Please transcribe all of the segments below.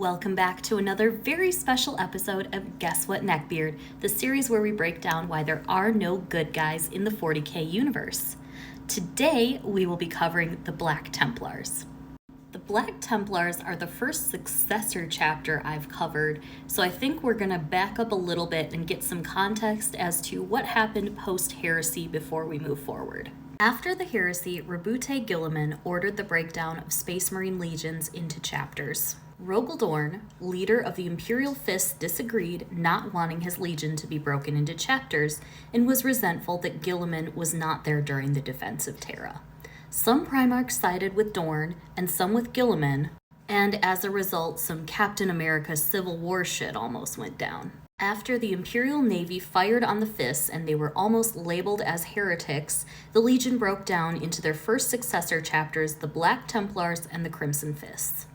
Welcome back to another very special episode of Guess What, Neckbeard, the series where we break down why there are no good guys in the 40k universe. Today, we will be covering the Black Templars. The Black Templars are the first successor chapter I've covered, so I think we're going to back up a little bit and get some context as to what happened post-heresy before we move forward. After the heresy, Rabute Gilliman ordered the breakdown of Space Marine legions into chapters. Rogel Dorn, leader of the Imperial Fists, disagreed, not wanting his legion to be broken into chapters, and was resentful that Gilliman was not there during the defense of Terra. Some Primarchs sided with Dorn, and some with Gilliman, and as a result, some Captain America Civil War shit almost went down. After the Imperial Navy fired on the Fists and they were almost labeled as heretics, the Legion broke down into their first successor chapters, the Black Templars and the Crimson Fists.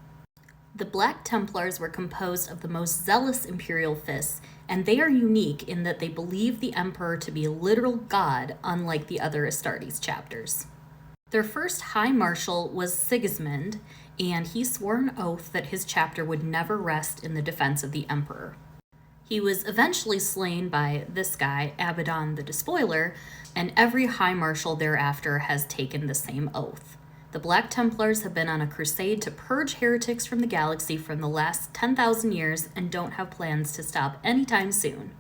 The Black Templars were composed of the most zealous Imperial Fists, and they are unique in that they believe the Emperor to be a literal god, unlike the other Astartes chapters. Their first High Marshal was Sigismund, and he swore an oath that his chapter would never rest in the defense of the Emperor. He was eventually slain by this guy, Abaddon the Despoiler, and every High Marshal thereafter has taken the same oath. The Black Templars have been on a crusade to purge heretics from the galaxy for the last 10,000 years and don't have plans to stop anytime soon.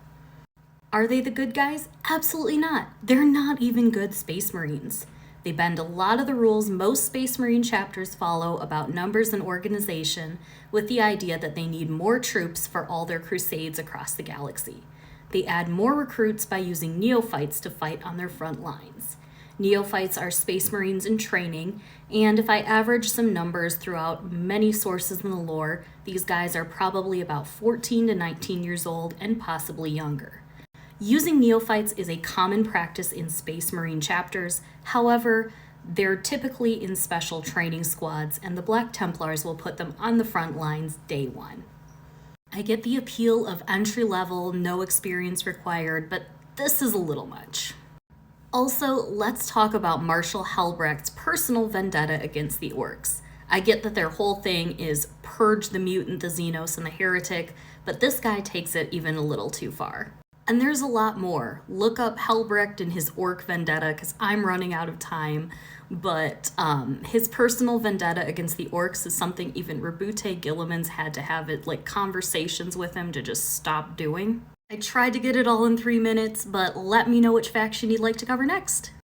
Are they the good guys? Absolutely not. They're not even good Space Marines. They bend a lot of the rules most Space Marine chapters follow about numbers and organization, with the idea that they need more troops for all their crusades across the galaxy. They add more recruits by using neophytes to fight on their front lines. Neophytes are Space Marines in training, and if I average some numbers throughout many sources in the lore, these guys are probably about 14 to 19 years old and possibly younger. Using neophytes is a common practice in Space Marine chapters, however, they're typically in special training squads, and the Black Templars will put them on the front lines day one. I get the appeal of entry level, no experience required, but this is a little much. Also, let's talk about Marshal Helbrecht's personal vendetta against the Orcs. I get that their whole thing is purge the mutant, the Xenos, and the heretic, but this guy takes it even a little too far. And there's a lot more. Look up Helbrecht and his Orc vendetta, because I'm running out of time, but his personal vendetta against the Orcs is something even Rabute Gilliman's had to have conversations with him to just stop doing. I tried to get it all in 3 minutes, but let me know which faction you'd like to cover next.